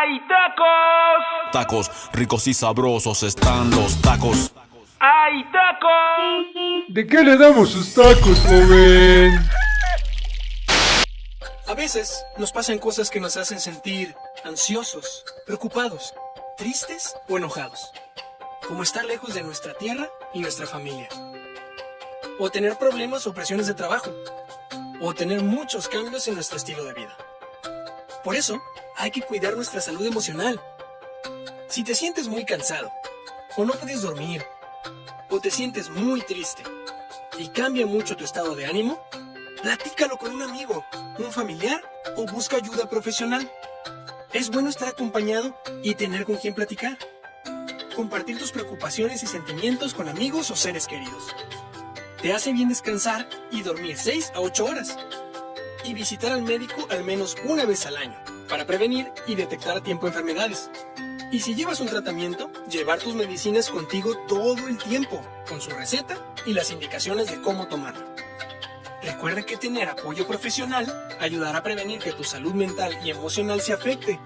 ¡Hay tacos! Tacos, ricos y sabrosos están los tacos. ¡Hay tacos! ¿De qué le damos sus tacos, joven? A veces nos pasan cosas que nos hacen sentir ansiosos, preocupados, tristes o enojados. Como estar lejos de nuestra tierra y nuestra familia. O tener problemas o presiones de trabajo. O tener muchos cambios en nuestro estilo de vida. Por eso, hay que cuidar nuestra salud emocional. Si te sientes muy cansado, o no puedes dormir, o te sientes muy triste, y cambia mucho tu estado de ánimo, platícalo con un amigo, un familiar, o busca ayuda profesional. Es bueno estar acompañado y tener con quien platicar. Compartir tus preocupaciones y sentimientos con amigos o seres queridos. Te hace bien descansar y dormir 6 a 8 horas. Y visitar al médico al menos una vez al año, para prevenir y detectar a tiempo enfermedades. Y si llevas un tratamiento, llevar tus medicinas contigo todo el tiempo, con su receta y las indicaciones de cómo tomarlo. Recuerda que tener apoyo profesional ayudará a prevenir que tu salud mental y emocional se afecte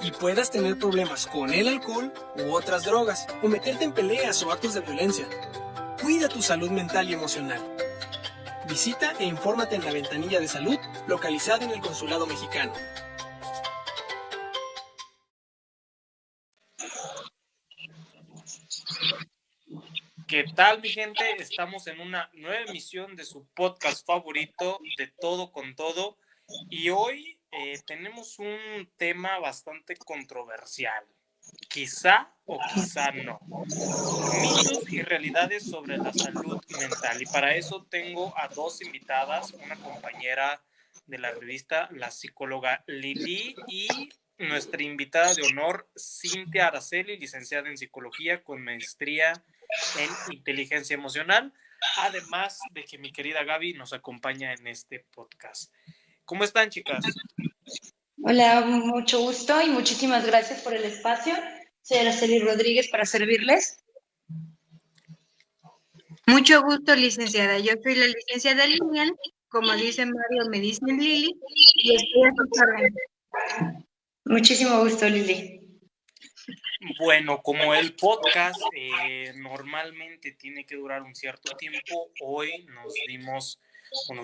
y puedas tener problemas con el alcohol u otras drogas o meterte en peleas o actos de violencia. Cuida tu salud mental y emocional. Visita e infórmate en la ventanilla de salud localizada en el Consulado Mexicano. ¿Qué tal, mi gente? Estamos en una nueva emisión de su podcast favorito, De Todo con Todo, y hoy tenemos un tema bastante controversial, quizá o quizá no, mitos y realidades sobre la salud mental, y para eso tengo a dos invitadas, una compañera de la revista, la psicóloga Lili, y nuestra invitada de honor, Cintia Araceli, licenciada en psicología con maestría en inteligencia emocional, además de que mi querida Gaby nos acompaña en este podcast. ¿Cómo están, chicas? Hola, mucho gusto y muchísimas gracias por el espacio. Soy Araceli Rodríguez para servirles. Mucho gusto, licenciada. Yo soy la licenciada Lilian, como dice Mario, me dicen Lili, y estoy a sus órdenes. Muchísimo gusto, Lili. Bueno, como el podcast normalmente tiene que durar un cierto tiempo, hoy nos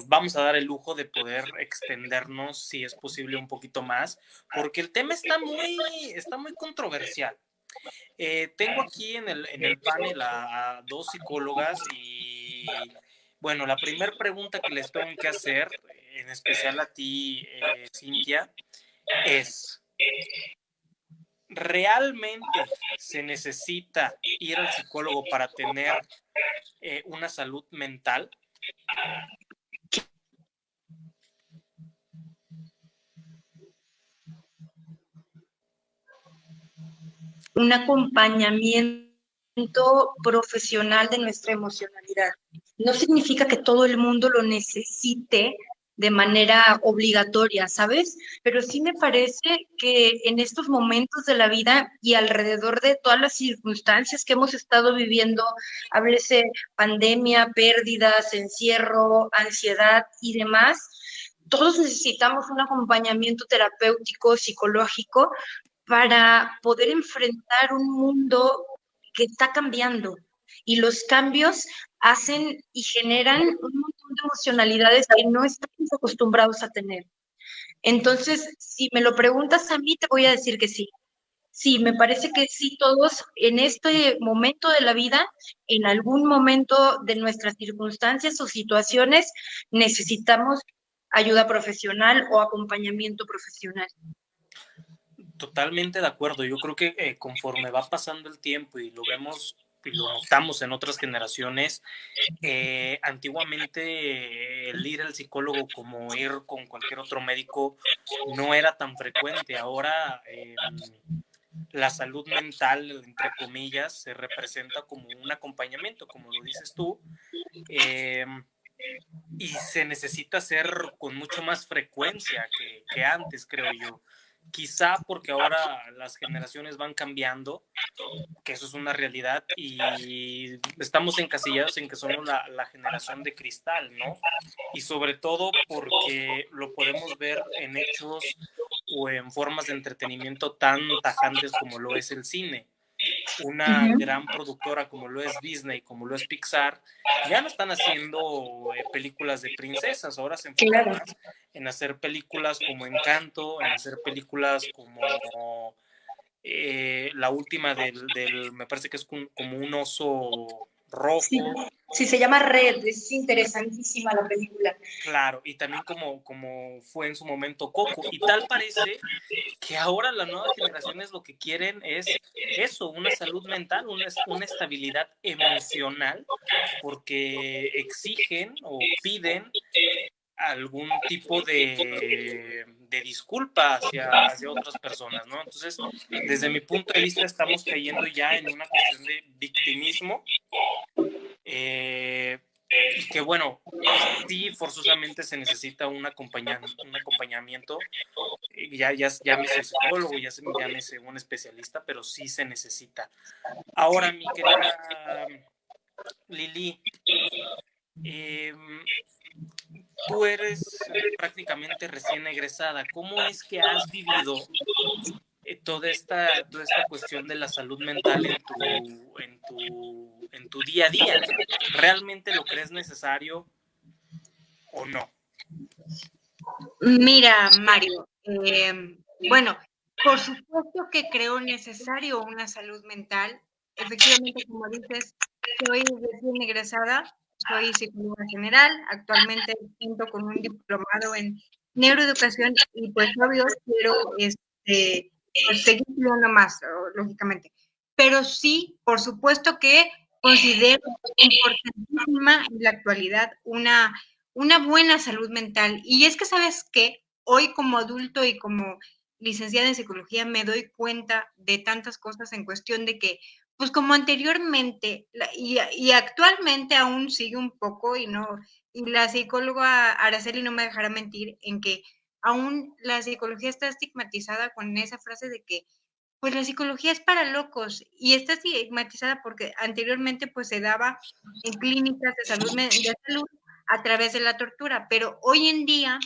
vamos a dar el lujo de poder extendernos, si es posible, un poquito más, porque el tema está muy controversial. Tengo aquí en el panel a dos psicólogas y, bueno, la primera pregunta que les tengo que hacer, en especial a ti, Cintia, es: ¿realmente se necesita ir al psicólogo para tener una salud mental? Un acompañamiento profesional de nuestra emocionalidad. No significa que todo el mundo lo necesite de manera obligatoria, ¿sabes? Pero sí me parece que en estos momentos de la vida y alrededor de todas las circunstancias que hemos estado viviendo, háblese pandemia, pérdidas, encierro, ansiedad y demás, todos necesitamos un acompañamiento terapéutico, psicológico, para poder enfrentar un mundo que está cambiando. Y los cambios hacen y generan un montón de emocionalidades que no estamos acostumbrados a tener. Entonces, si me lo preguntas a mí, te voy a decir que sí. Sí, me parece que sí, todos en este momento de la vida, en algún momento de nuestras circunstancias o situaciones, necesitamos ayuda profesional o acompañamiento profesional. Totalmente de acuerdo. Yo creo que conforme va pasando el tiempo y lo vemos y lo notamos en otras generaciones, antiguamente el ir al psicólogo como ir con cualquier otro médico no era tan frecuente. Ahora la salud mental, entre comillas, se representa como un acompañamiento, como lo dices tú, y se necesita hacer con mucho más frecuencia que antes, creo yo. Quizá porque ahora las generaciones van cambiando, que eso es una realidad, y estamos encasillados en que somos la generación de cristal, ¿no? Y sobre todo porque lo podemos ver en hechos o en formas de entretenimiento tan tajantes como lo es el cine. Una gran productora como lo es Disney, como lo es Pixar, ya no están haciendo películas de princesas, ahora se enfocan más en hacer películas como Encanto, en hacer películas como la última me parece que es como un oso rojo. Sí, se llama Red, es interesantísima la película. Claro, y también como fue en su momento Coco, y tal parece que ahora las nuevas generaciones lo que quieren es eso, una salud mental, una estabilidad emocional, porque exigen o piden algún tipo de disculpa hacia otras personas, ¿no? Entonces, desde mi punto de vista, estamos cayendo ya en una cuestión de victimismo, y que bueno, sí, forzosamente se necesita un acompañamiento, llámese psicólogo, llámese un especialista, pero sí se necesita. Ahora, mi querida Lili, tú eres prácticamente recién egresada. ¿Cómo es que has vivido toda esta cuestión de la salud mental en tu día a día? ¿Realmente lo crees necesario o no? Mira, Mario, bueno, por supuesto que creo necesario una salud mental. Efectivamente, como dices, soy recién egresada, soy psicóloga general, actualmente cuento con un diplomado en neuroeducación y pues obvio quiero pues, seguir estudiando más, lógicamente. Pero sí, por supuesto que considero importantísima en la actualidad una buena salud mental. Y es que, ¿sabes qué? Hoy como adulto y como licenciada en psicología me doy cuenta de tantas cosas en cuestión de que, pues como anteriormente y actualmente aún sigue un poco y la psicóloga Araceli no me dejará mentir en que aún la psicología está estigmatizada con esa frase de que pues la psicología es para locos y está estigmatizada porque anteriormente pues se daba en clínicas de salud a través de la tortura, pero hoy en día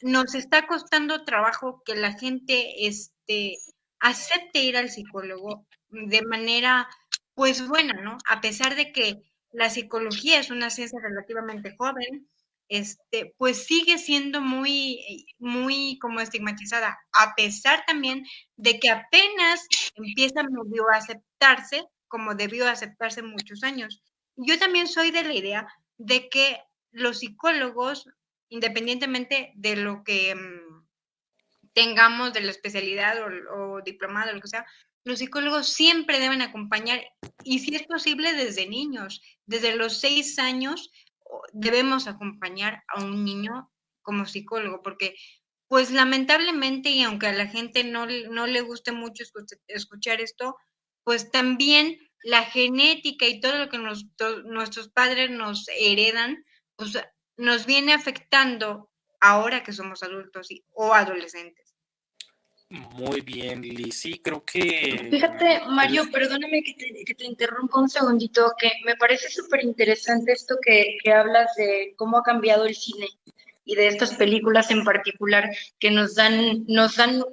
nos está costando trabajo que la gente acepte ir al psicólogo de manera pues buena, ¿no? A pesar de que la psicología es una ciencia relativamente joven, pues sigue siendo muy como estigmatizada, a pesar también de que apenas empieza medio a aceptarse, como debió aceptarse muchos años. Yo también soy de la idea de que los psicólogos, independientemente de lo que tengamos de la especialidad o diplomado, lo que sea, los psicólogos siempre deben acompañar, y si es posible desde niños, desde los 6 años debemos acompañar a un niño como psicólogo, porque pues lamentablemente, y aunque a la gente no le guste mucho escuchar esto, pues también la genética y todo lo que nuestros padres nos heredan, pues nos viene afectando ahora que somos adultos o adolescentes. Muy bien, Lili. Sí, creo que... Fíjate, Mario, perdóname que te interrumpa un segundito, que me parece súper interesante esto que hablas de cómo ha cambiado el cine y de estas películas en particular que nos dan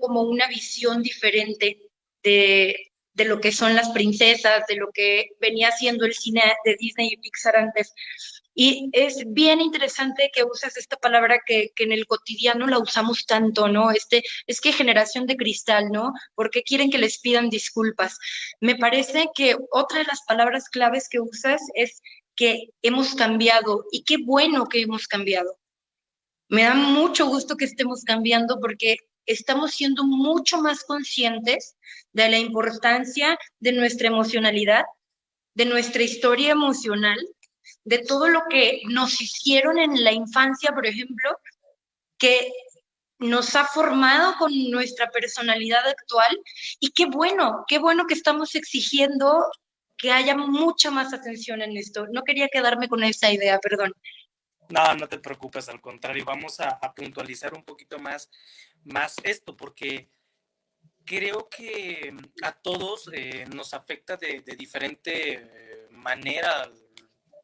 como una visión diferente de lo que son las princesas, de lo que venía siendo el cine de Disney y Pixar antes. Y es bien interesante que usas esta palabra que en el cotidiano la usamos tanto, ¿no? Es que generación de cristal, ¿no? ¿Por qué quieren que les pidan disculpas? Me parece que otra de las palabras claves que usas es que hemos cambiado, y qué bueno que hemos cambiado. Me da mucho gusto que estemos cambiando porque estamos siendo mucho más conscientes de la importancia de nuestra emocionalidad, de nuestra historia emocional, de todo lo que nos hicieron en la infancia, por ejemplo, que nos ha formado con nuestra personalidad actual. Y qué bueno que estamos exigiendo que haya mucha más atención en esto. No quería quedarme con esa idea, perdón. No te preocupes, al contrario, vamos a puntualizar un poquito más esto, porque creo que a todos nos afecta de diferente manera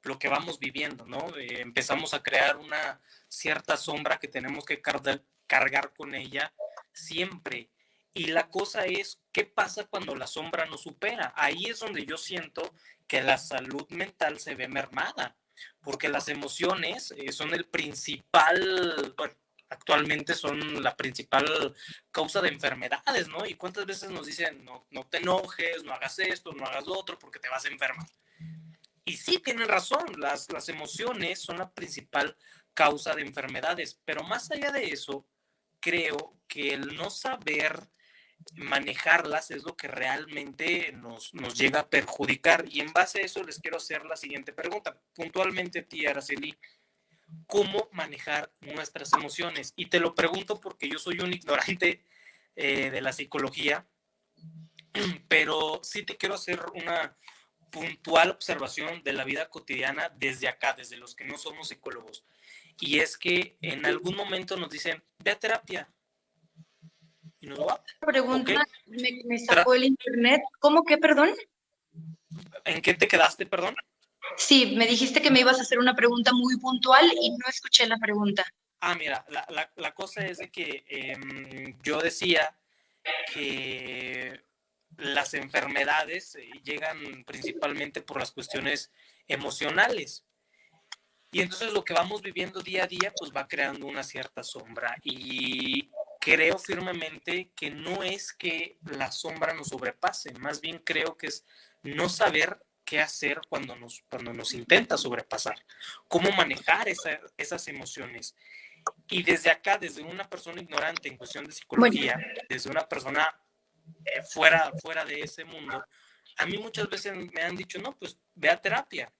lo que vamos viviendo, ¿no? Empezamos a crear una cierta sombra que tenemos que cargar con ella siempre. Y la cosa es, ¿qué pasa cuando la sombra nos supera? Ahí es donde yo siento que la salud mental se ve mermada, porque las emociones son el principal, bueno, actualmente son la principal causa de enfermedades, ¿no? Y cuántas veces nos dicen, no te enojes, no hagas esto, no hagas lo otro, porque te vas a enfermar. Y sí, tienen razón, las emociones son la principal causa de enfermedades, pero más allá de eso, creo que el no saber manejarlas es lo que realmente nos llega a perjudicar. Y en base a eso les quiero hacer la siguiente pregunta, puntualmente a ti, Araceli, ¿cómo manejar nuestras emociones? Y te lo pregunto porque yo soy un ignorante de la psicología, pero sí te quiero hacer una puntual observación de la vida cotidiana desde acá, desde los que no somos psicólogos. Y es que en algún momento nos dicen, ve a terapia. Y nos va. Pregunta, okay. me sacó el internet. ¿Cómo que, perdón? ¿En qué te quedaste, perdón? Sí, me dijiste que me ibas a hacer una pregunta muy puntual y no escuché la pregunta. Mira, la cosa es de que yo decía que las enfermedades llegan principalmente por las cuestiones emocionales. Y entonces lo que vamos viviendo día a día, pues va creando una cierta sombra. Y creo firmemente que no es que la sombra nos sobrepase, más bien creo que es no saber qué hacer cuando nos intenta sobrepasar, cómo manejar esas emociones. Y desde acá, desde una persona ignorante en cuestión de psicología, desde una persona fuera de ese mundo, a mí muchas veces me han dicho, no, pues ve a terapia.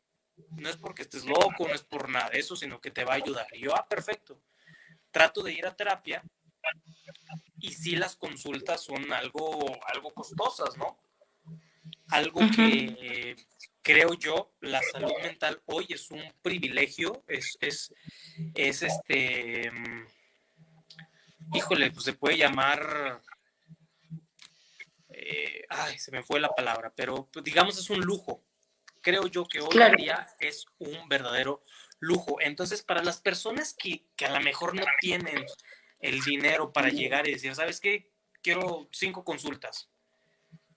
No es porque estés loco, no es por nada de eso, sino que te va a ayudar. Y yo, perfecto. Trato de ir a terapia y sí las consultas son algo costosas, ¿no? Algo que creo yo, la salud mental hoy es un privilegio, híjole, pues se puede llamar, se me fue la palabra, pero pues, digamos es un lujo. Creo yo que hoy en día es un verdadero lujo. Entonces, para las personas que a lo mejor no tienen el dinero para llegar y decir, ¿sabes qué? Quiero 5 consultas.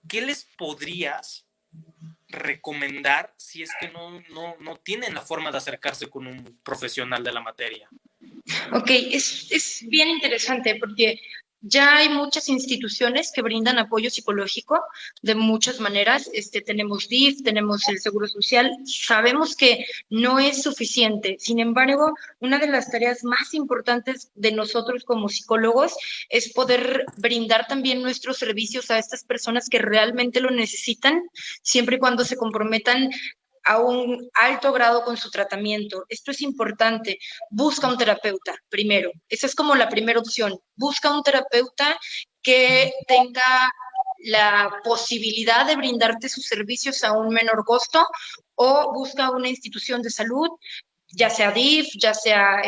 ¿Qué les podrías recomendar si es que no tienen la forma de acercarse con un profesional de la materia? Ok, es bien interesante porque ya hay muchas instituciones que brindan apoyo psicológico de muchas maneras. Tenemos DIF, tenemos el Seguro Social. Sabemos que no es suficiente. Sin embargo, una de las tareas más importantes de nosotros como psicólogos es poder brindar también nuestros servicios a estas personas que realmente lo necesitan, siempre y cuando se comprometan a un alto grado con su tratamiento. Esto es importante. Busca un terapeuta primero. Esa es como la primera opción. Busca un terapeuta que tenga la posibilidad de brindarte sus servicios a un menor costo, o busca una institución de salud, ya sea DIF, ya sea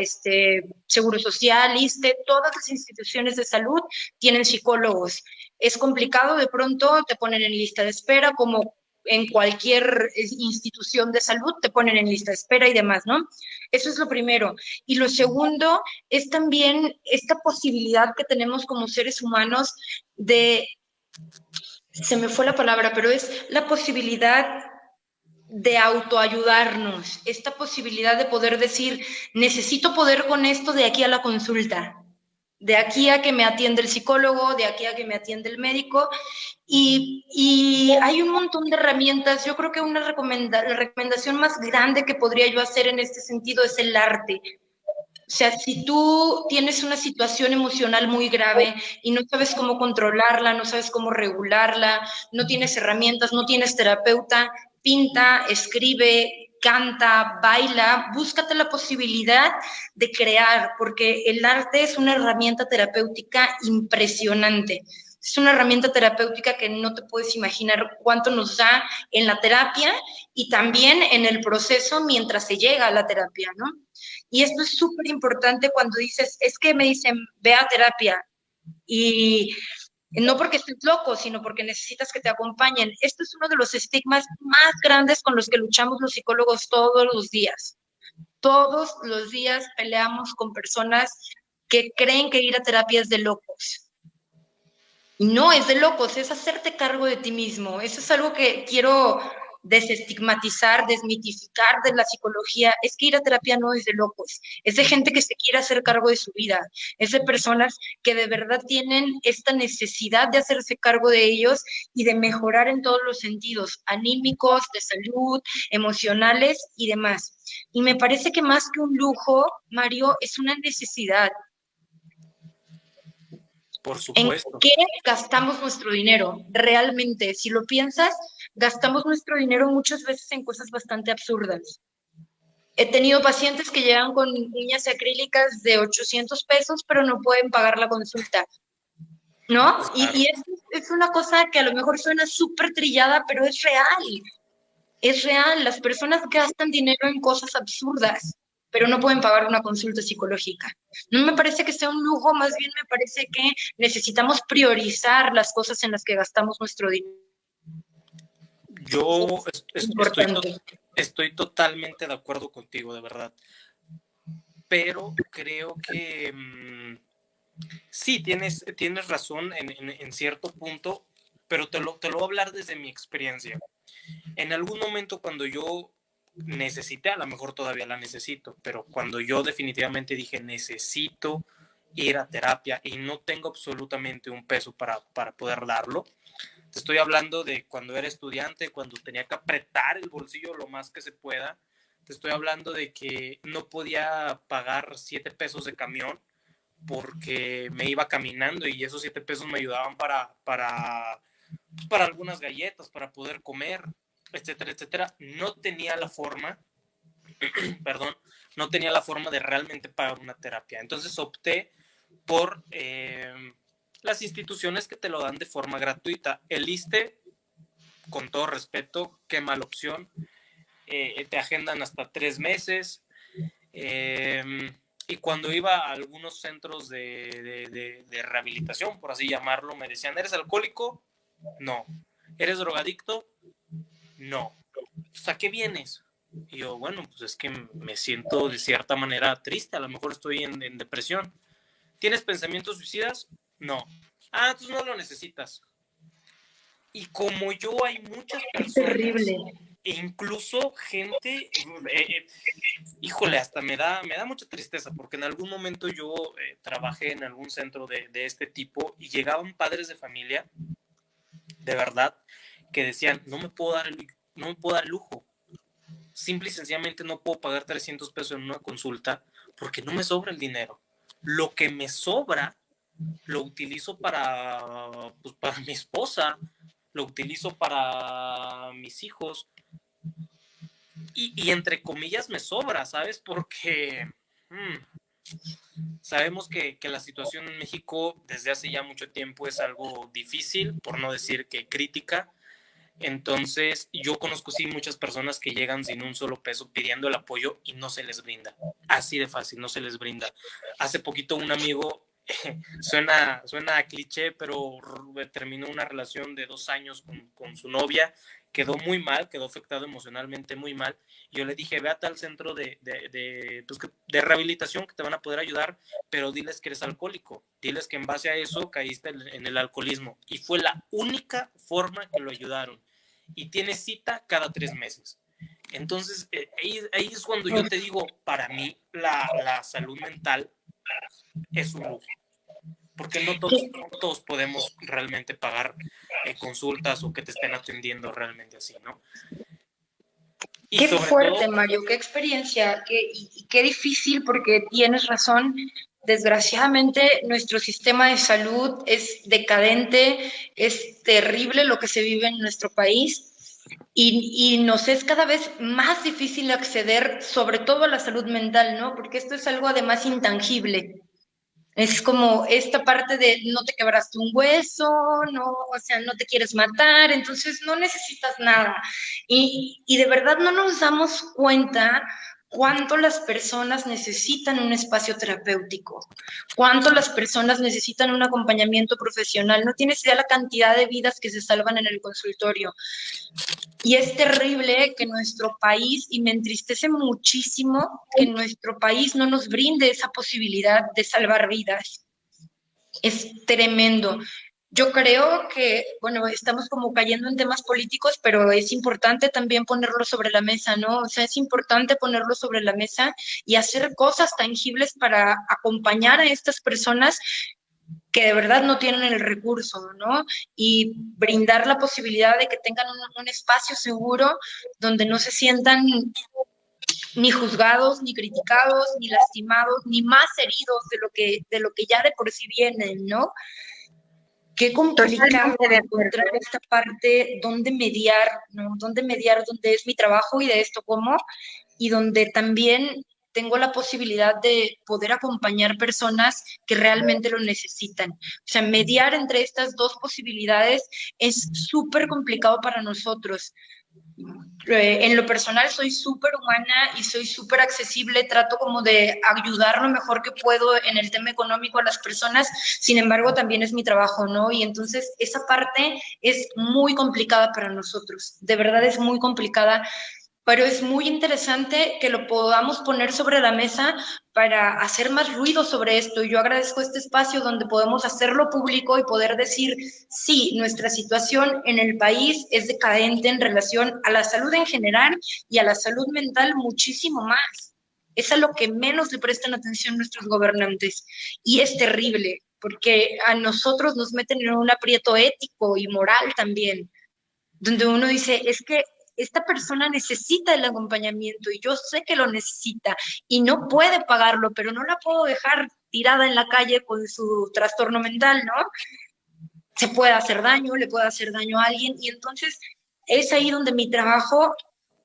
Seguro Social, ISSSTE, todas las instituciones de salud tienen psicólogos. Es complicado, de pronto te ponen en lista de espera, como en cualquier institución de salud te ponen en lista de espera y demás, ¿no? Eso es lo primero. Y lo segundo es también esta posibilidad que tenemos como seres humanos de, se me fue la palabra, pero es la posibilidad de autoayudarnos, esta posibilidad de poder decir, necesito poder con esto de aquí a la consulta, de aquí a que me atiende el psicólogo, de aquí a que me atiende el médico, y hay un montón de herramientas. Yo creo que la recomendación más grande que podría yo hacer en este sentido es el arte. O sea, si tú tienes una situación emocional muy grave y no sabes cómo controlarla, no sabes cómo regularla, no tienes herramientas, no tienes terapeuta, pinta, escribe, canta, baila, búscate la posibilidad de crear, porque el arte es una herramienta terapéutica impresionante. Es una herramienta terapéutica que no te puedes imaginar cuánto nos da en la terapia y también en el proceso mientras se llega a la terapia, ¿no? Y esto es súper importante cuando dices, es que me dicen, ve a terapia, y no porque estés loco, sino porque necesitas que te acompañen. Esto es uno de los estigmas más grandes con los que luchamos los psicólogos todos los días. Todos los días peleamos con personas que creen que ir a terapia es de locos. Y no, es de locos, es hacerte cargo de ti mismo. Eso es algo que quiero desestigmatizar, desmitificar de la psicología. Es que ir a terapia no es de locos, es de gente que se quiere hacer cargo de su vida, es de personas que de verdad tienen esta necesidad de hacerse cargo de ellos y de mejorar en todos los sentidos, anímicos, de salud, emocionales y demás. Y me parece que más que un lujo, Mario, es una necesidad. Por ¿En supuesto. qué gastamos nuestro dinero? Realmente, si lo piensas, gastamos nuestro dinero muchas veces en cosas bastante absurdas. He tenido pacientes que llegan con uñas acrílicas de 800 pesos, pero no pueden pagar la consulta, ¿no? Y es una cosa que a lo mejor suena súper trillada, pero es real. Es real. Las personas gastan dinero en cosas absurdas, pero no pueden pagar una consulta psicológica. No me parece que sea un lujo, más bien me parece que necesitamos priorizar las cosas en las que gastamos nuestro dinero. Yo estoy totalmente de acuerdo contigo, de verdad. Pero creo que sí, tienes razón en cierto punto, pero te lo voy a hablar desde mi experiencia. En algún momento cuando yo necesité, a lo mejor todavía la necesito, pero cuando yo definitivamente dije necesito ir a terapia y no tengo absolutamente un peso para poder darlo, te estoy hablando de cuando era estudiante, cuando tenía que apretar el bolsillo lo más que se pueda. Te estoy hablando de que no podía pagar 7 pesos de camión porque me iba caminando y esos 7 pesos me ayudaban para algunas galletas, para poder comer, etcétera, etcétera. No tenía la forma, no tenía la forma de realmente pagar una terapia. Entonces opté por las instituciones que te lo dan de forma gratuita. El ISSSTE, con todo respeto, qué mala opción. Te agendan hasta 3 meses. Y cuando iba a algunos centros de rehabilitación, por así llamarlo, me decían, ¿eres alcohólico? No. ¿Eres drogadicto? No. Entonces, ¿a qué vienes? Y yo, bueno, pues es que me siento de cierta manera triste, a lo mejor estoy en depresión. ¿Tienes pensamientos suicidas? No. Ah, entonces no lo necesitas. Y como yo, hay muchas personas... Es terrible. E incluso gente, híjole, hasta me da mucha tristeza, porque en algún momento yo trabajé en algún centro de este tipo y llegaban padres de familia, de verdad, que decían, no me puedo dar el lujo. Simple y sencillamente no puedo pagar 300 pesos en una consulta porque no me sobra el dinero. Lo que me sobra lo utilizo para mi esposa, lo utilizo para mis hijos y entre comillas me sobra, ¿sabes? Porque sabemos que la situación en México desde hace ya mucho tiempo es algo difícil, por no decir que crítica. Entonces yo conozco sí muchas personas que llegan sin un solo peso pidiendo el apoyo y no se les brinda, así de fácil, no se les brinda. Hace poquito un amigo, suena a cliché, pero terminó una relación de 2 años con su novia, quedó muy mal, quedó afectado emocionalmente muy mal. Yo le dije, ve a tal centro de rehabilitación que te van a poder ayudar, pero diles que eres alcohólico, diles que en base a eso caíste en el alcoholismo. Y fue la única forma que lo ayudaron. Y tiene cita cada 3 meses. Entonces, ahí es cuando yo te digo, para mí la salud mental es un lujo. Porque no todos podemos realmente pagar consultas o que te estén atendiendo realmente así, ¿no? Y qué fuerte, Mario, qué experiencia, y qué difícil, porque tienes razón. Desgraciadamente, nuestro sistema de salud es decadente, es terrible lo que se vive en nuestro país y nos es cada vez más difícil acceder, sobre todo a la salud mental, ¿no? Porque esto es algo además intangible. Es como esta parte de no te quebraste un hueso, no, o sea, no te quieres matar, entonces no necesitas nada. Y de verdad no nos damos cuenta cuánto las personas necesitan un espacio terapéutico, cuánto las personas necesitan un acompañamiento profesional. No tienes idea la cantidad de vidas que se salvan en el consultorio. Y es terrible que nuestro país, y me entristece muchísimo, que nuestro país no nos brinde esa posibilidad de salvar vidas. Es tremendo. Yo creo que, bueno, estamos como cayendo en temas políticos, pero es importante también ponerlo sobre la mesa, ¿no? O sea, es importante ponerlo sobre la mesa y hacer cosas tangibles para acompañar a estas personas que de verdad no tienen el recurso, ¿no? Y brindar la posibilidad de que tengan un espacio seguro donde no se sientan ni juzgados, ni criticados, ni lastimados, ni más heridos de lo que ya de por sí vienen, ¿no? Qué complicado Totalmente de encontrar acuerdo. esta parte donde mediar, ¿no? Donde mediar, donde es mi trabajo y de esto cómo, y donde también tengo la posibilidad de poder acompañar personas que realmente lo necesitan. O sea, mediar entre estas dos posibilidades es súper complicado para nosotros. En lo personal soy súper humana y soy súper accesible, trato como de ayudar lo mejor que puedo en el tema económico a las personas, sin embargo también es mi trabajo, ¿no? Y entonces esa parte es muy complicada para nosotros, de verdad es muy complicada, pero es muy interesante que lo podamos poner sobre la mesa para hacer más ruido sobre esto. Yo agradezco este espacio donde podemos hacerlo público y poder decir, sí, nuestra situación en el país es decadente en relación a la salud en general y a la salud mental muchísimo más. Es a lo que menos le prestan atención nuestros gobernantes. Y es terrible, porque a nosotros nos meten en un aprieto ético y moral también, donde uno dice, es que esta persona necesita el acompañamiento y yo sé que lo necesita y no puede pagarlo, pero no la puedo dejar tirada en la calle con su trastorno mental, ¿no? Se puede hacer daño, le puede hacer daño a alguien y entonces es ahí donde mi trabajo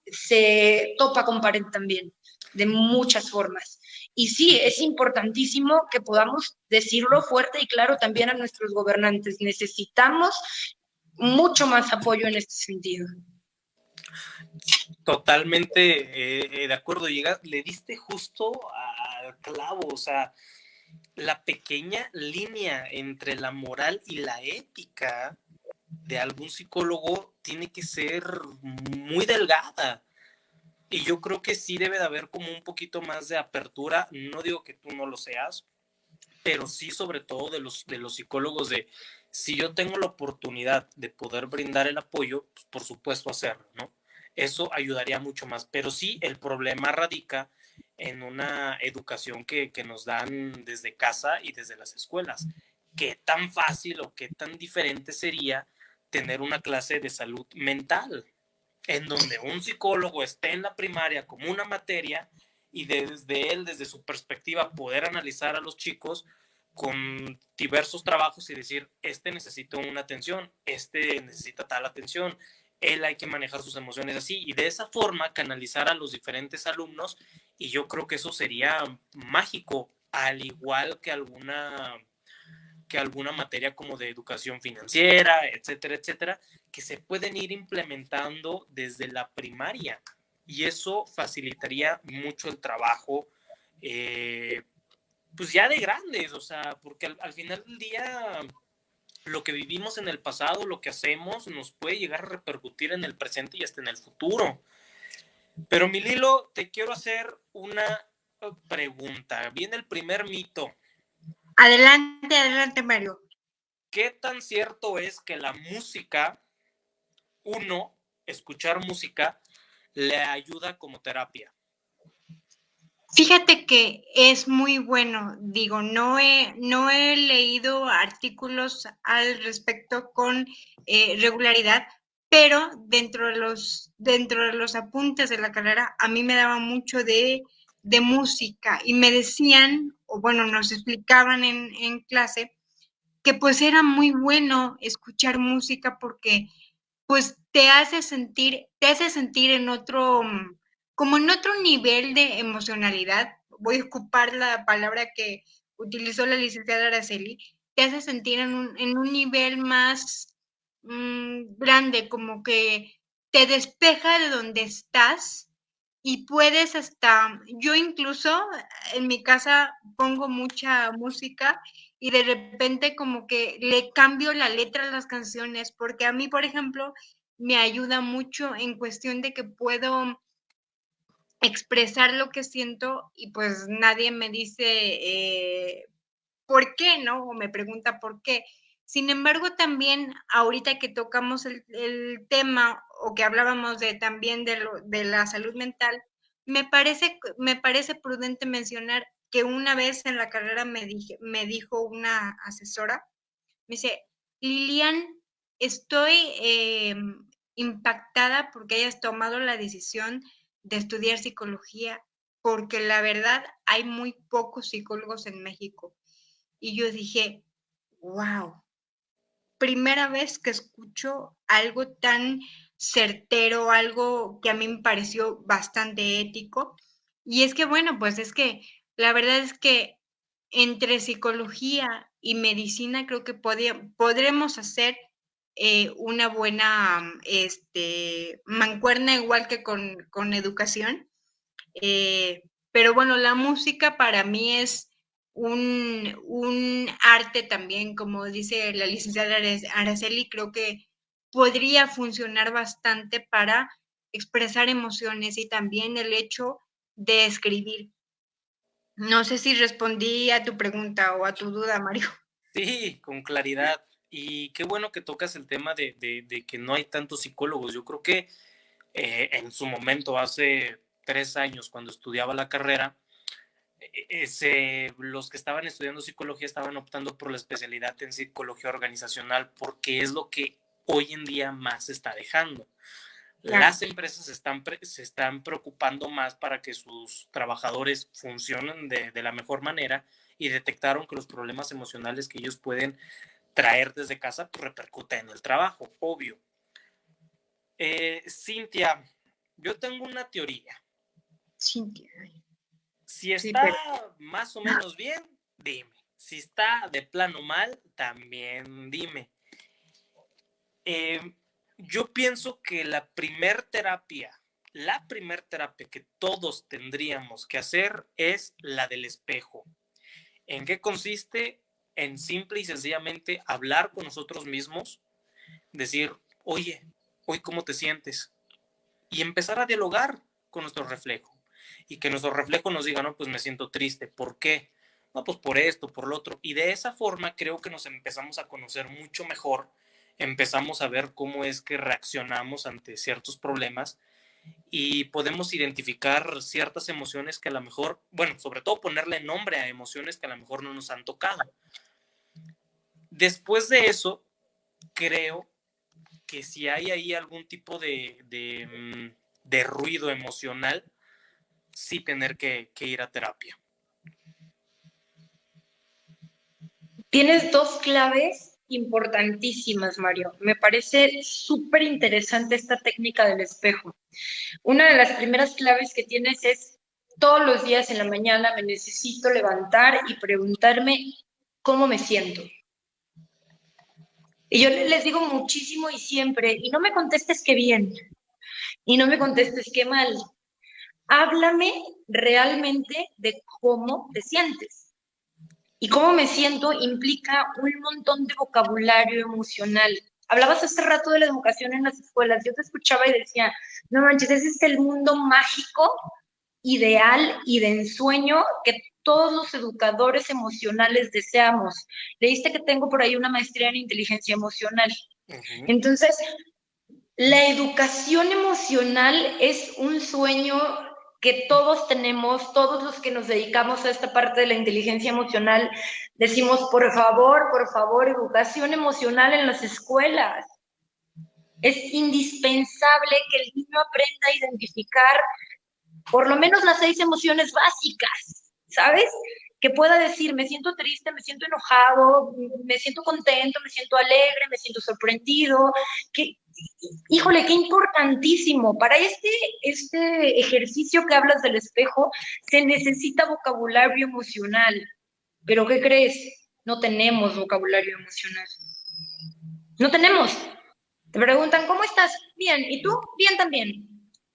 se topa con pared también, de muchas formas. Y sí, es importantísimo que podamos decirlo fuerte y claro también a nuestros gobernantes. Necesitamos mucho más apoyo en este sentido. Totalmente de acuerdo, le diste justo al clavo, o sea, la pequeña línea entre la moral y la ética de algún psicólogo tiene que ser muy delgada. Y yo creo que sí debe de haber como un poquito más de apertura, no digo que tú no lo seas, pero sí sobre todo de los psicólogos de si yo tengo la oportunidad de poder brindar el apoyo, pues por supuesto hacerlo, ¿no? Eso ayudaría mucho más, pero sí el problema radica en una educación que nos dan desde casa y desde las escuelas. ¿Qué tan fácil o qué tan diferente sería tener una clase de salud mental en donde un psicólogo esté en la primaria como una materia y desde su perspectiva, poder analizar a los chicos con diversos trabajos y decir, este necesita una atención, este necesita tal atención, él hay que manejar sus emociones así, y de esa forma canalizar a los diferentes alumnos, y yo creo que eso sería mágico, al igual que alguna materia como de educación financiera, etcétera, etcétera, que se pueden ir implementando desde la primaria y eso facilitaría mucho el trabajo, pues ya de grandes, o sea, porque al final del día lo que vivimos en el pasado, lo que hacemos, nos puede llegar a repercutir en el presente y hasta en el futuro. Pero mi Lilo, te quiero hacer una pregunta. Viene el primer mito. Adelante, adelante, Mario. ¿Qué tan cierto es que la música, escuchar música, le ayuda como terapia? Fíjate que es muy bueno, digo, no he leído artículos al respecto con regularidad, pero dentro de los apuntes de la carrera a mí me daba mucho de música y me decían, o bueno, nos explicaban en clase, que pues era muy bueno escuchar música porque pues te hace sentir en otro, como en otro nivel de emocionalidad. Voy a ocupar la palabra que utilizó la licenciada Araceli, te hace sentir en un nivel más grande, como que te despeja de donde estás y puedes hasta, yo incluso en mi casa pongo mucha música y de repente como que le cambio la letra a las canciones, porque a mí, por ejemplo, me ayuda mucho en cuestión de que puedo expresar lo que siento y pues nadie me dice por qué, ¿no? O me pregunta por qué. Sin embargo, también ahorita que tocamos el tema o que hablábamos también de la salud mental, me parece prudente mencionar que una vez en la carrera me dijo una asesora, me dice, Lilian, estoy impactada porque hayas tomado la decisión de estudiar psicología, porque la verdad hay muy pocos psicólogos en México. Y yo dije, wow, primera vez que escucho algo tan certero, algo que a mí me pareció bastante ético. Y es que, bueno, pues es que la verdad es que entre psicología y medicina creo que podremos hacer una buena mancuerna igual que con educación. Pero bueno, la música para mí es un arte también, como dice la licenciada Araceli, creo que podría funcionar bastante para expresar emociones y también el hecho de escribir. No sé si respondí a tu pregunta o a tu duda, Mario. Sí, con claridad. Y qué bueno que tocas el tema de que no hay tantos psicólogos. Yo creo que en su momento, hace 3 años, cuando estudiaba la carrera, los que estaban estudiando psicología estaban optando por la especialidad en psicología organizacional porque es lo que hoy en día más se está dejando. Claro. Las empresas se están preocupando más para que sus trabajadores funcionen de la mejor manera y detectaron que los problemas emocionales que ellos pueden traer desde casa pues, repercuten en el trabajo, obvio. Cintia, yo tengo una teoría. Cintia. Si está más o menos bien, dime. Si está de plano mal, también dime. Yo pienso que la primer terapia que todos tendríamos que hacer es la del espejo. ¿En qué consiste? En simple y sencillamente hablar con nosotros mismos, decir, oye, hoy ¿cómo te sientes? Y empezar a dialogar con nuestro reflejo. Y que nuestro reflejo nos diga, no, pues me siento triste. ¿Por qué? No, pues por esto, por lo otro. Y de esa forma creo que nos empezamos a conocer mucho mejor, empezamos a ver cómo es que reaccionamos ante ciertos problemas y podemos identificar ciertas emociones que a lo mejor, bueno, sobre todo ponerle nombre a emociones que a lo mejor no nos han tocado. Después de eso, creo que si hay ahí algún tipo de ruido emocional, sí tener que ir a terapia. Tienes dos claves importantísimas, Mario. Me parece súper interesante esta técnica del espejo. Una de las primeras claves que tienes es todos los días en la mañana me necesito levantar y preguntarme cómo me siento. Y yo les digo muchísimo y siempre, y no me contestes que bien, y no me contestes que mal. Háblame realmente de cómo te sientes. Y cómo me siento implica un montón de vocabulario emocional. Hablabas hace rato de la educación en las escuelas. Yo te escuchaba y decía, no manches, ese es el mundo mágico, ideal y de ensueño que todos los educadores emocionales deseamos. Leíste que tengo por ahí una maestría en inteligencia emocional. Entonces, la educación emocional es un sueño que todos tenemos, todos los que nos dedicamos a esta parte de la inteligencia emocional, decimos, por favor, educación emocional en las escuelas. Es indispensable que el niño aprenda a identificar por lo menos las 6 emociones básicas, ¿sabes? Que pueda decir, me siento triste, me siento enojado, me siento contento, me siento alegre, me siento sorprendido. Híjole, qué importantísimo. Para este ejercicio que hablas del espejo, se necesita vocabulario emocional. ¿Pero qué crees? No tenemos vocabulario emocional. No tenemos. Te preguntan, ¿cómo estás? Bien. ¿Y tú? Bien también.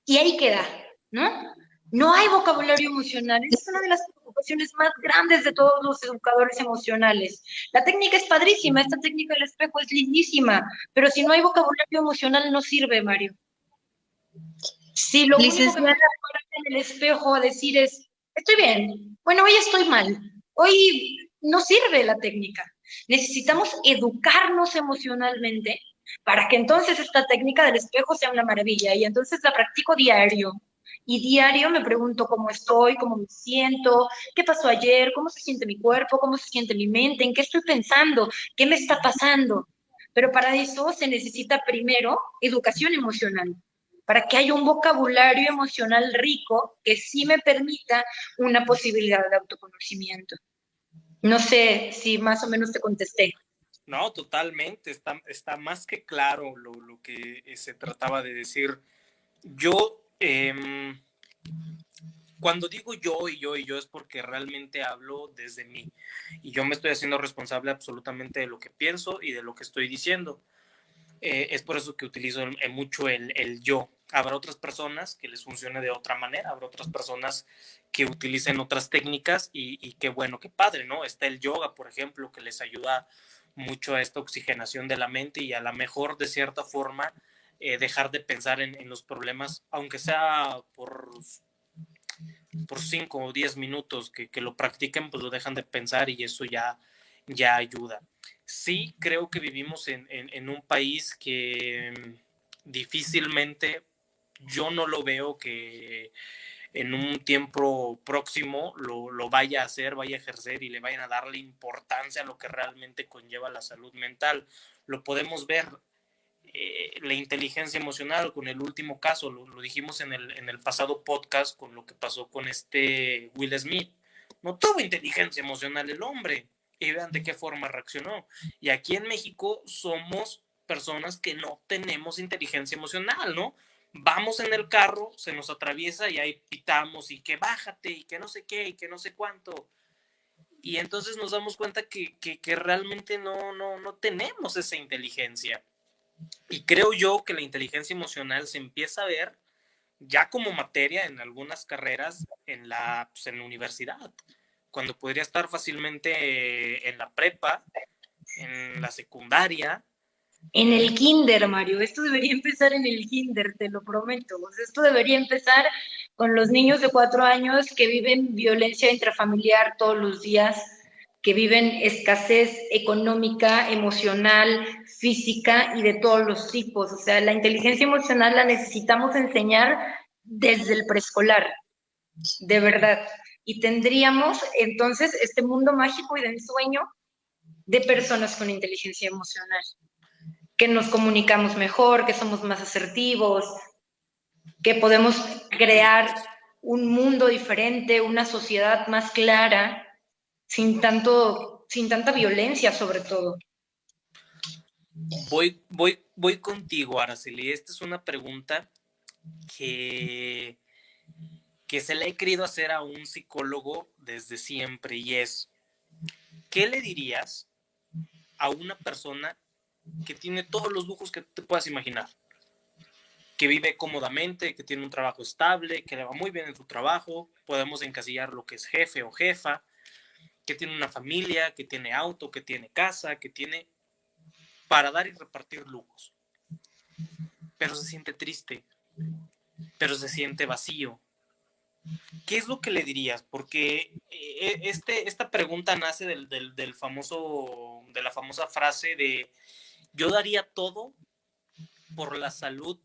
Y ahí queda, ¿no? No hay vocabulario emocional. Esa es una de las preocupaciones más grandes de todos los educadores emocionales. La técnica es padrísima, esta técnica del espejo es lindísima, pero si no hay vocabulario emocional no sirve, Mario. Si lo único que me parar en el espejo a decir es, estoy bien, bueno, hoy estoy mal, hoy no sirve la técnica. Necesitamos educarnos emocionalmente para que entonces esta técnica del espejo sea una maravilla. Y entonces la practico diario. Y diario me pregunto cómo estoy, cómo me siento, qué pasó ayer, cómo se siente mi cuerpo, cómo se siente mi mente, en qué estoy pensando, qué me está pasando. Pero para eso se necesita primero educación emocional, para que haya un vocabulario emocional rico que sí me permita una posibilidad de autoconocimiento. No sé si más o menos te contesté. No, totalmente, está más que claro lo que se trataba de decir. Yo, cuando digo yo y yo y yo es porque realmente hablo desde mí y yo me estoy haciendo responsable absolutamente de lo que pienso y de lo que estoy diciendo. Es por eso que utilizo mucho el yo. Habrá otras personas que les funcione de otra manera, habrá otras personas que utilicen otras técnicas y qué bueno, qué padre, ¿no? Está el yoga, por ejemplo, que les ayuda mucho a esta oxigenación de la mente y a la mejor, de cierta forma, dejar de pensar en los problemas, aunque sea por 5 o 10 minutos que lo practiquen, pues lo dejan de pensar y eso ya ayuda. Sí, creo que vivimos en un país que difícilmente, yo no lo veo que en un tiempo próximo lo vaya a hacer, vaya a ejercer y le vayan a darle importancia a lo que realmente conlleva la salud mental. Lo podemos ver, la inteligencia emocional con el último caso, lo dijimos en el pasado podcast con lo que pasó con Will Smith. No tuvo inteligencia emocional el hombre y vean de qué forma reaccionó. Y aquí en México somos personas que no tenemos inteligencia emocional, ¿no? Vamos en el carro, se nos atraviesa y ahí pitamos y que bájate y que no sé qué y que no sé cuánto. Y entonces nos damos cuenta que realmente no tenemos esa inteligencia. Y creo yo que la inteligencia emocional se empieza a ver ya como materia en algunas carreras en la universidad, cuando podría estar fácilmente en la prepa, en la secundaria. En el kinder, Mario, esto debería empezar en el kinder, te lo prometo. O sea, esto debería empezar con los niños de 4 años que viven violencia intrafamiliar todos los días, que viven escasez económica, emocional, física y de todos los tipos. O sea, la inteligencia emocional la necesitamos enseñar desde el preescolar, de verdad. Y tendríamos entonces este mundo mágico y de ensueño de personas con inteligencia emocional, que nos comunicamos mejor, que somos más asertivos, que podemos crear un mundo diferente, una sociedad más clara, sin tanta violencia sobre todo. Voy contigo, Araceli. Esta es una pregunta que se le he querido hacer a un psicólogo desde siempre y es, ¿qué le dirías a una persona que tiene todos los lujos que te puedas imaginar? Que vive cómodamente, que tiene un trabajo estable, que le va muy bien en su trabajo, podemos encasillar lo que es jefe o jefa, que tiene una familia, que tiene auto, que tiene casa, que tiene para dar y repartir lujos. Pero se siente triste, pero se siente vacío. ¿Qué es lo que le dirías? Porque esta pregunta nace de la famosa frase de yo daría todo por la salud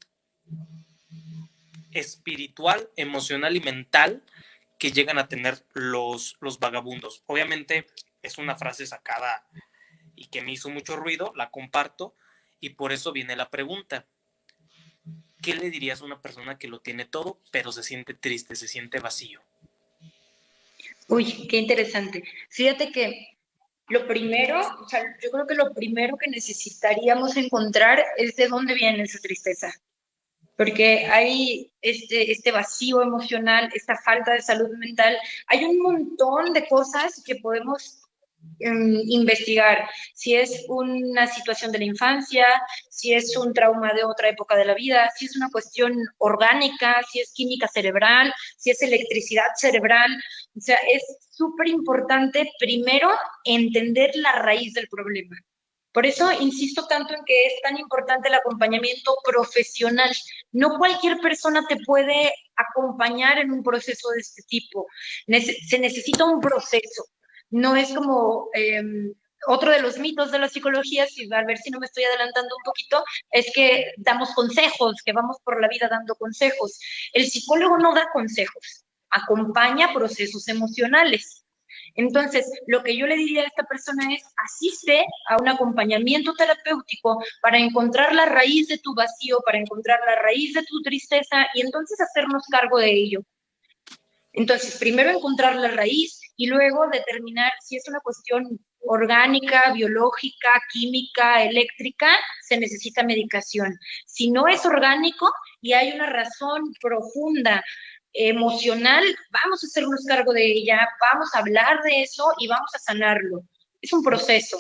espiritual, emocional y mental que llegan a tener los vagabundos. Obviamente es una frase sacada y que me hizo mucho ruido, la comparto y por eso viene la pregunta. ¿Qué le dirías a una persona que lo tiene todo, pero se siente triste, se siente vacío? Uy, qué interesante. Fíjate que lo primero, o sea, yo creo que lo primero que necesitaríamos encontrar es de dónde viene esa tristeza. Porque hay este vacío emocional, esta falta de salud mental. Hay un montón de cosas que podemos investigar, si es una situación de la infancia, si es un trauma de otra época de la vida, si es una cuestión orgánica, si es química cerebral, si es electricidad cerebral. O sea, es súper importante primero entender la raíz del problema. Por eso insisto tanto en que es tan importante el acompañamiento profesional. No cualquier persona te puede acompañar en un proceso de este tipo. Se necesita un proceso. No es como otro de los mitos de la psicología, si, a ver si no me estoy adelantando un poquito, es que damos consejos, que vamos por la vida dando consejos. El psicólogo no da consejos, acompaña procesos emocionales. Entonces, lo que yo le diría a esta persona es, asiste a un acompañamiento terapéutico para encontrar la raíz de tu vacío, para encontrar la raíz de tu tristeza y entonces hacernos cargo de ello. Entonces, primero encontrar la raíz y luego determinar si es una cuestión orgánica, biológica, química, eléctrica, se necesita medicación. Si no es orgánico y hay una razón profunda, emocional, vamos a hacernos cargo de ella, vamos a hablar de eso y vamos a sanarlo. Es un proceso.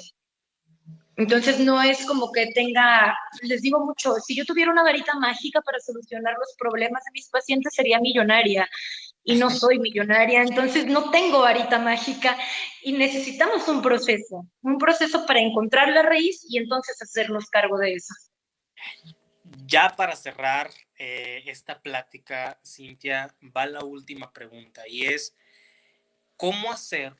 Entonces no es como que tenga, les digo mucho, si yo tuviera una varita mágica para solucionar los problemas de mis pacientes sería millonaria y no soy millonaria, entonces no tengo varita mágica y necesitamos un proceso para encontrar la raíz y entonces hacernos cargo de eso. Ya para cerrar esta plática, Cintia, va la última pregunta y es, ¿cómo hacer?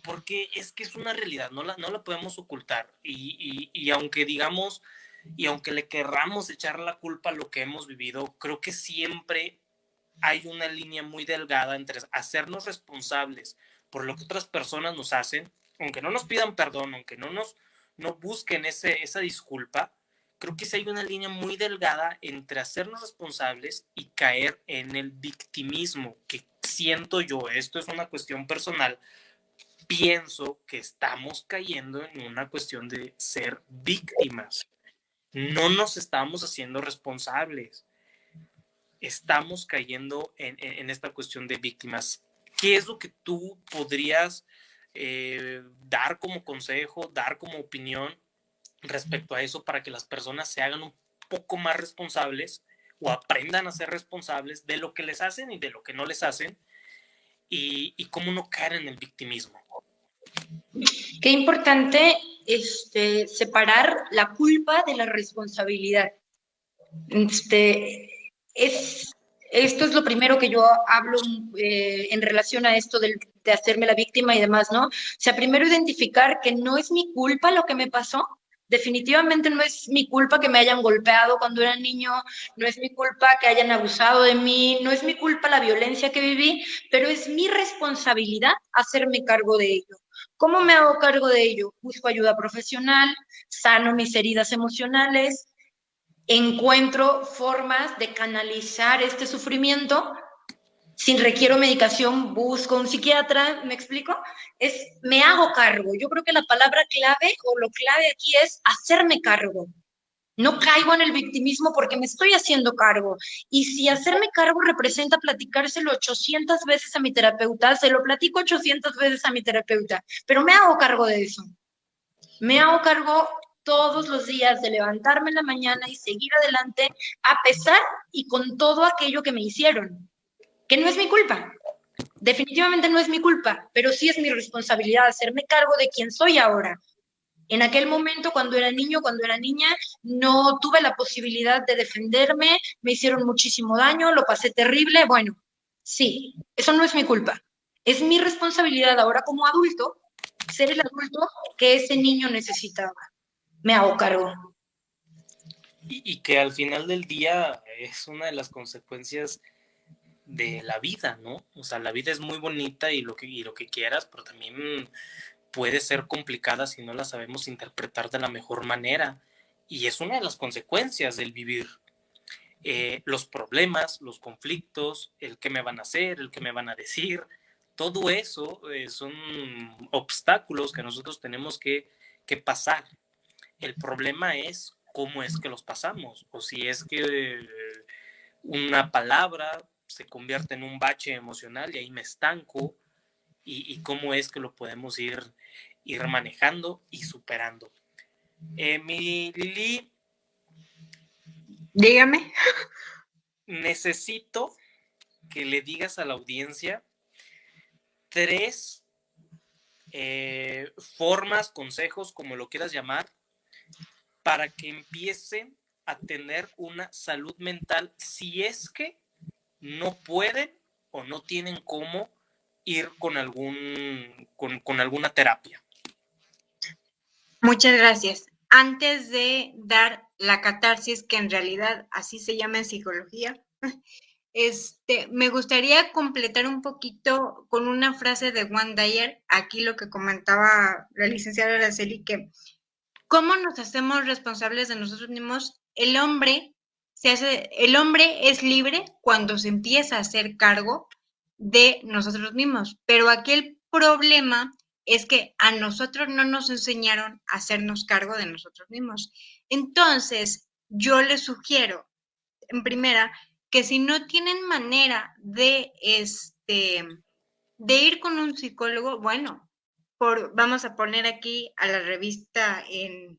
Porque es que es una realidad, no la podemos ocultar y aunque digamos, y aunque le querramos echar la culpa a lo que hemos vivido, creo que siempre hay una línea muy delgada entre hacernos responsables por lo que otras personas nos hacen, aunque no nos pidan perdón, aunque no busquen esa disculpa. Creo que sí hay una línea muy delgada entre hacernos responsables y caer en el victimismo, que siento yo, esto es una cuestión personal, pienso que estamos cayendo en una cuestión de ser víctimas. No nos estamos haciendo responsables. Estamos cayendo en esta cuestión de víctimas. ¿Qué es lo que tú podrías dar como consejo, dar como opinión respecto a eso para que las personas se hagan un poco más responsables o aprendan a ser responsables de lo que les hacen y de lo que no les hacen y cómo no caer en el victimismo? Qué importante separar la culpa de la responsabilidad. Esto es lo primero que yo hablo en relación a esto de hacerme la víctima y demás, ¿no? O sea, primero identificar que no es mi culpa lo que me pasó. Definitivamente no es mi culpa que me hayan golpeado cuando era niño, no es mi culpa que hayan abusado de mí, no es mi culpa la violencia que viví, pero es mi responsabilidad hacerme cargo de ello. ¿Cómo me hago cargo de ello? Busco ayuda profesional, sano mis heridas emocionales, encuentro formas de canalizar este sufrimiento. Si requiero medicación, busco un psiquiatra, ¿me explico? Me hago cargo. Yo creo que la palabra clave o lo clave aquí es hacerme cargo. No caigo en el victimismo porque me estoy haciendo cargo. Y si hacerme cargo representa platicárselo 800 veces a mi terapeuta, se lo platico 800 veces a mi terapeuta, pero me hago cargo de eso. Me hago cargo todos los días de levantarme en la mañana y seguir adelante a pesar y con todo aquello que me hicieron. Que no es mi culpa, definitivamente no es mi culpa, pero sí es mi responsabilidad hacerme cargo de quién soy ahora. En aquel momento, cuando era niño, cuando era niña, no tuve la posibilidad de defenderme, me hicieron muchísimo daño, lo pasé terrible. Bueno, sí, eso no es mi culpa. Es mi responsabilidad ahora como adulto ser el adulto que ese niño necesitaba. Me hago cargo. Y que al final del día es una de las consecuencias de la vida, ¿no? O sea, la vida es muy bonita y lo que quieras, pero también puede ser complicada si no la sabemos interpretar de la mejor manera. Y es una de las consecuencias del vivir. Los problemas, los conflictos, el qué me van a hacer, el qué me van a decir, todo eso son obstáculos que nosotros tenemos que pasar. El problema es cómo es que los pasamos, o si es que una palabra se convierte en un bache emocional y ahí me estanco, y cómo es que lo podemos ir manejando y superando. Mi Lili, dígame. Necesito que le digas a la audiencia 3 formas, consejos, como lo quieras llamar, para que empiecen a tener una salud mental si es que no pueden o no tienen cómo ir con alguna terapia. Muchas gracias. Antes de dar la catarsis, que en realidad así se llama en psicología, me gustaría completar un poquito con una frase de Juan Dyer, aquí lo que comentaba la licenciada Araceli, que cómo nos hacemos responsables de nosotros mismos. El hombre es libre cuando se empieza a hacer cargo de nosotros mismos, pero aquí el problema es que a nosotros no nos enseñaron a hacernos cargo de nosotros mismos. Entonces, yo les sugiero, en primera, que si no tienen manera de ir con un psicólogo, bueno, vamos a poner aquí a la revista en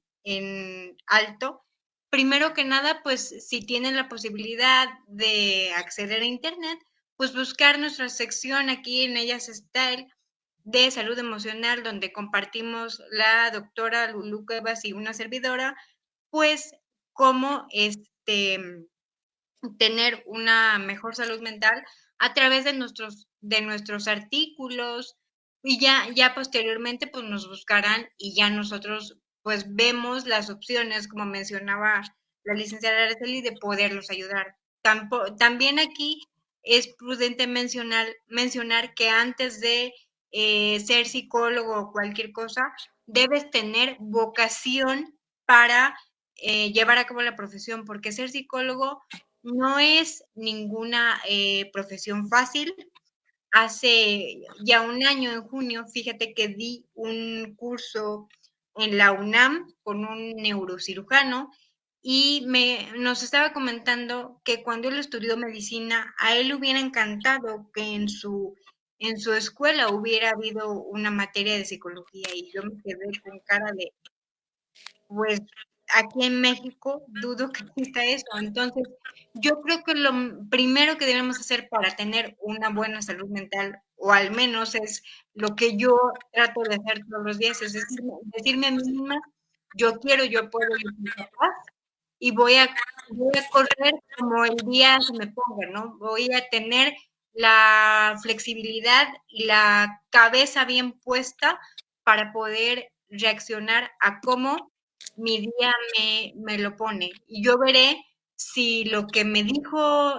alto. Primero que nada, pues si tienen la posibilidad de acceder a internet, pues buscar nuestra sección aquí en Ellas Style de salud emocional, donde compartimos la doctora Lulu Cuevas y una servidora, pues cómo tener una mejor salud mental a través de nuestros artículos y ya posteriormente pues nos buscarán y ya nosotros pues vemos las opciones, como mencionaba la licenciada Araceli, de poderlos ayudar. También aquí es prudente mencionar que antes de ser psicólogo o cualquier cosa, debes tener vocación para llevar a cabo la profesión, porque ser psicólogo no es ninguna profesión fácil. Hace ya un año, en junio, fíjate que di un curso en la UNAM con un neurocirujano y nos estaba comentando que cuando él estudió medicina, a él le hubiera encantado que en su escuela hubiera habido una materia de psicología y yo me quedé con cara de, pues aquí en México dudo que exista eso. Entonces, yo creo que lo primero que debemos hacer para tener una buena salud mental, o al menos es lo que yo trato de hacer todos los días, es decirme a mí misma, yo quiero, yo puedo, yo soy capaz, y voy a correr como el día se me ponga, ¿no? Voy a tener la flexibilidad y la cabeza bien puesta para poder reaccionar a cómo mi día me lo pone. Y yo veré si lo que me dijo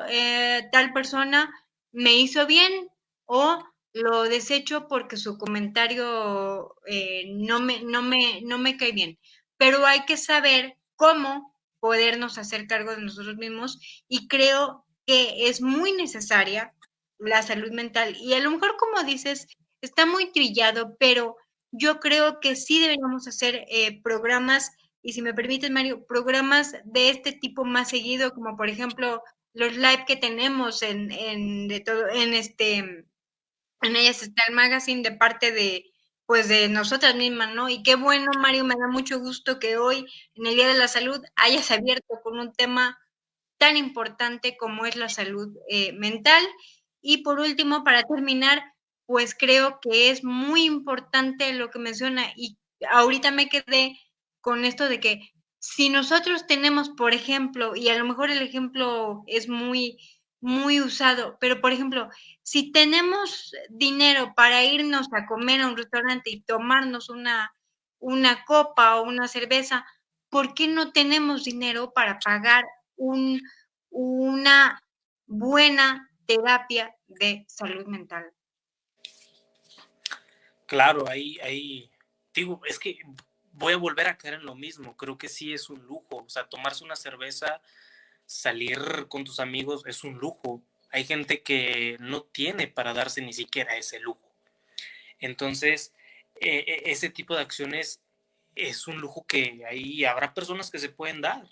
tal persona me hizo bien o lo desecho porque su comentario no me cae bien. Pero hay que saber cómo podernos hacer cargo de nosotros mismos y creo que es muy necesaria la salud mental. Y a lo mejor, como dices, está muy trillado, pero yo creo que sí deberíamos hacer programas, y si me permites, Mario, programas de este tipo más seguido, como por ejemplo los live que tenemos de todo, en ellas está el magazine de parte pues de nosotras mismas, ¿no? Y qué bueno, Mario, me da mucho gusto que hoy, en el Día de la Salud, hayas abierto con un tema tan importante como es la salud mental. Y por último, para terminar, pues creo que es muy importante lo que menciona y ahorita me quedé con esto de que si nosotros tenemos, por ejemplo, y a lo mejor el ejemplo es muy usado, pero por ejemplo, si tenemos dinero para irnos a comer a un restaurante y tomarnos una copa o una cerveza, ¿por qué no tenemos dinero para pagar una buena terapia de salud mental? Claro, digo, es que voy a volver a caer en lo mismo. Creo que sí es un lujo. O sea, tomarse una cerveza, salir con tus amigos es un lujo. Hay gente que no tiene para darse ni siquiera ese lujo. Entonces, ese tipo de acciones es un lujo que ahí habrá personas que se pueden dar.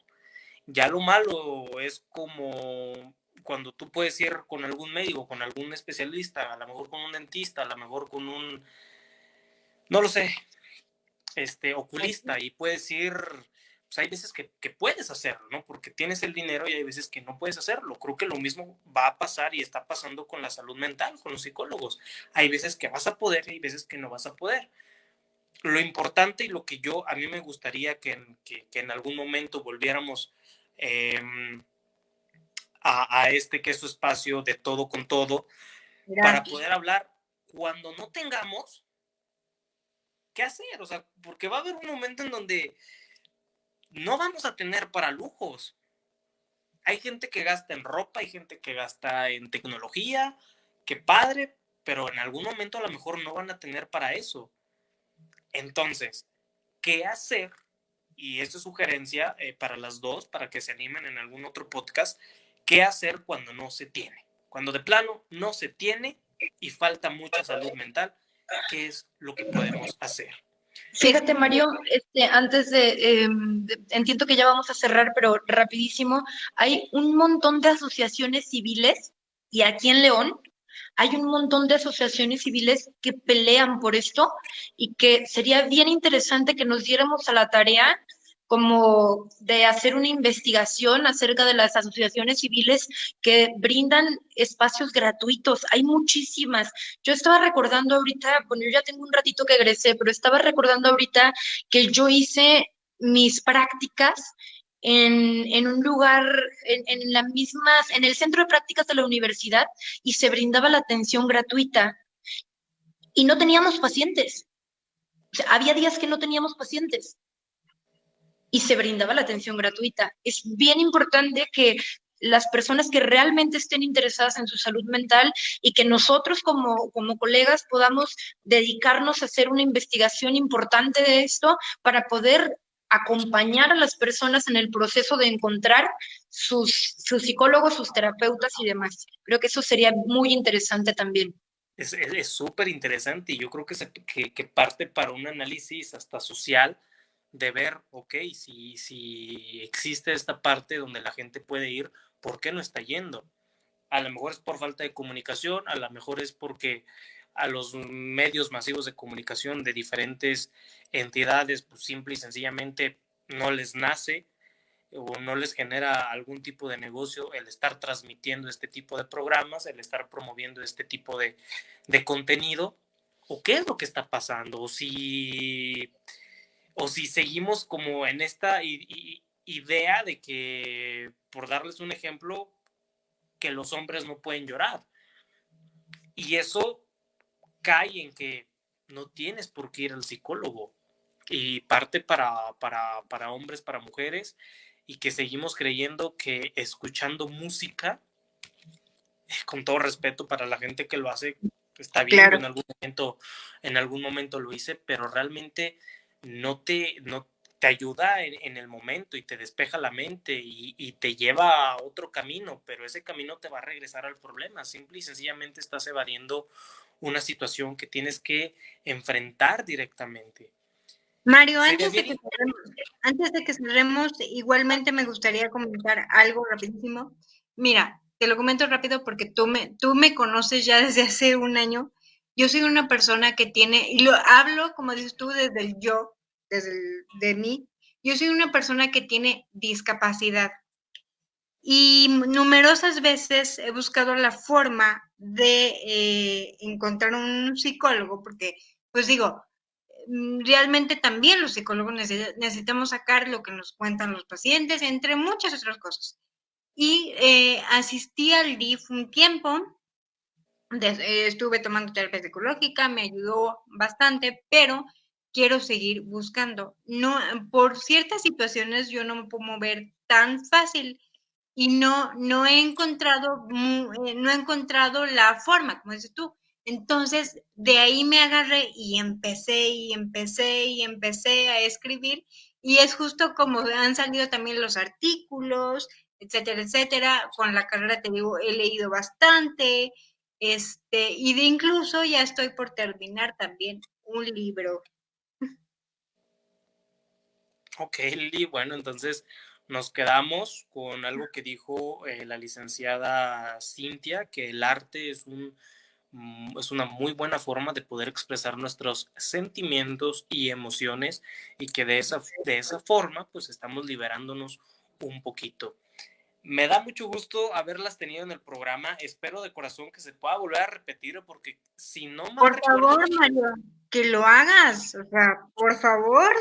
Ya lo malo es como cuando tú puedes ir con algún médico, con algún especialista, a lo mejor con un dentista, a lo mejor con un, no lo sé, oculista, y puedes ir, pues hay veces que puedes hacerlo, ¿no? Porque tienes el dinero y hay veces que no puedes hacerlo. Creo que lo mismo va a pasar y está pasando con la salud mental, con los psicólogos. Hay veces que vas a poder y hay veces que no vas a poder. Lo importante y lo que a mí me gustaría que en algún momento volviéramos a que es su espacio de todo con todo, Gracias. para poder hablar cuando no tengamos, qué hacer, o sea, porque va a haber un momento en donde no vamos a tener para lujos. Hay gente que gasta en ropa, hay gente que gasta en tecnología, qué padre, pero en algún momento a lo mejor no van a tener para eso. Entonces, ¿qué hacer? Y esta es sugerencia para las dos, para que se animen en algún otro podcast. ¿Qué hacer cuando no se tiene? Cuando de plano no se tiene y falta mucha salud mental, ¿qué es lo que podemos hacer? Fíjate, Mario, antes entiendo que ya vamos a cerrar, pero rapidísimo, hay un montón de asociaciones civiles y aquí en León hay un montón de asociaciones civiles que pelean por esto y que sería bien interesante que nos diéramos a la tarea como de hacer una investigación acerca de las asociaciones civiles que brindan espacios gratuitos. Hay muchísimas. Yo estaba recordando ahorita, bueno, yo ya tengo un ratito que egresé, pero estaba recordando ahorita que yo hice mis prácticas en un lugar, en el centro de prácticas de la universidad y se brindaba la atención gratuita y no teníamos pacientes. O sea, había días que no teníamos pacientes y se brindaba la atención gratuita. Es bien importante que las personas que realmente estén interesadas en su salud mental y que nosotros como colegas podamos dedicarnos a hacer una investigación importante de esto para poder acompañar a las personas en el proceso de encontrar sus psicólogos, sus terapeutas y demás. Creo que eso sería muy interesante también. Es súper interesante y yo creo que parte para un análisis hasta social de ver, ok, si existe esta parte donde la gente puede ir, ¿por qué no está yendo? A lo mejor es por falta de comunicación, a lo mejor es porque a los medios masivos de comunicación de diferentes entidades, pues simple y sencillamente no les nace o no les genera algún tipo de negocio el estar transmitiendo este tipo de programas, el estar promoviendo este tipo de contenido, o qué es lo que está pasando, o si seguimos como en esta idea de que, por darles un ejemplo, que los hombres no pueden llorar. Y eso cae en que no tienes por qué ir al psicólogo. Y parte para hombres, para mujeres, y que seguimos creyendo que escuchando música, con todo respeto para la gente que lo hace, está bien, claro. En algún momento lo hice, pero realmente no te ayuda en el momento y te despeja la mente y te lleva a otro camino, pero ese camino te va a regresar al problema. Simple y sencillamente estás evadiendo una situación que tienes que enfrentar directamente. Mario, antes de que cerremos, igualmente me gustaría comentar algo rapidísimo. Mira, te lo comento rápido porque tú me conoces ya desde hace un año. Yo soy una persona que tiene, y lo hablo, como dices tú, desde el yo, de mí. Yo soy una persona que tiene discapacidad. Y numerosas veces he buscado la forma de encontrar un psicólogo, porque, pues digo, realmente también los psicólogos necesitamos sacar lo que nos cuentan los pacientes, entre muchas otras cosas. Y asistí al DIF un tiempo, estuve tomando terapia psicológica, me ayudó bastante, pero quiero seguir buscando. No, por ciertas situaciones yo no me puedo mover tan fácil y no he encontrado la forma, como dices tú. Entonces, de ahí me agarré y empecé a escribir, y es justo como han salido también los artículos, etcétera, etcétera. Con la carrera, te digo, he leído bastante, y de incluso ya estoy por terminar también un libro. Ok, Lili, bueno, entonces nos quedamos con algo que dijo la licenciada Cintia, que el arte es una muy buena forma de poder expresar nuestros sentimientos y emociones, y que de esa forma pues estamos liberándonos un poquito. Me da mucho gusto haberlas tenido en el programa. Espero de corazón que se pueda volver a repetir, porque si no mal por favor, Mario, que lo hagas, o sea, por favor.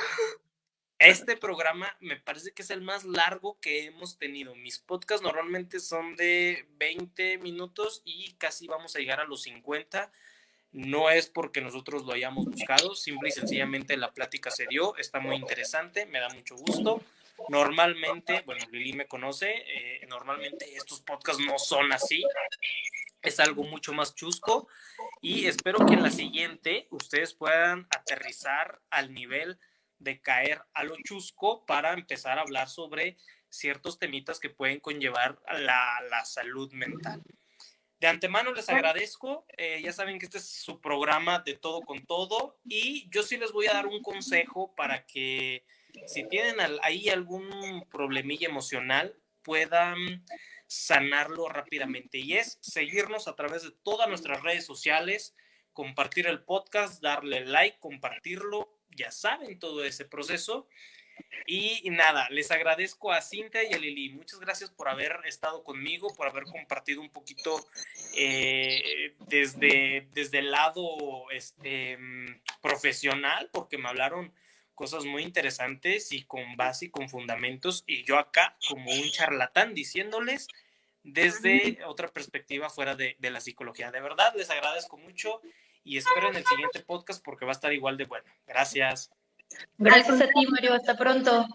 Este programa me parece que es el más largo que hemos tenido. Mis podcasts normalmente son de 20 minutos y casi vamos a llegar a los 50. No es porque nosotros lo hayamos buscado, simple y sencillamente la plática se dio, está muy interesante, me da mucho gusto. Normalmente, bueno, Lili me conoce, normalmente estos podcasts no son así, es algo mucho más chusco y espero que en la siguiente ustedes puedan aterrizar al nivel de caer a lo chusco para empezar a hablar sobre ciertos temitas que pueden conllevar a la salud mental. De antemano les agradezco, ya saben que este es su programa de todo con todo y yo sí les voy a dar un consejo para que si tienen ahí algún problemilla emocional puedan sanarlo rápidamente y es seguirnos a través de todas nuestras redes sociales, compartir el podcast, darle like, compartirlo, ya saben todo ese proceso. Y nada, les agradezco a Cintia y a Lili. Muchas gracias por haber estado conmigo, por haber compartido un poquito desde el lado profesional, porque me hablaron cosas muy interesantes y con base y con fundamentos. Y yo acá, como un charlatán, diciéndoles desde otra perspectiva fuera de la psicología. De verdad, les agradezco mucho y esperen el siguiente podcast porque va a estar igual de bueno. Gracias. Gracias a ti, Mario. Hasta pronto.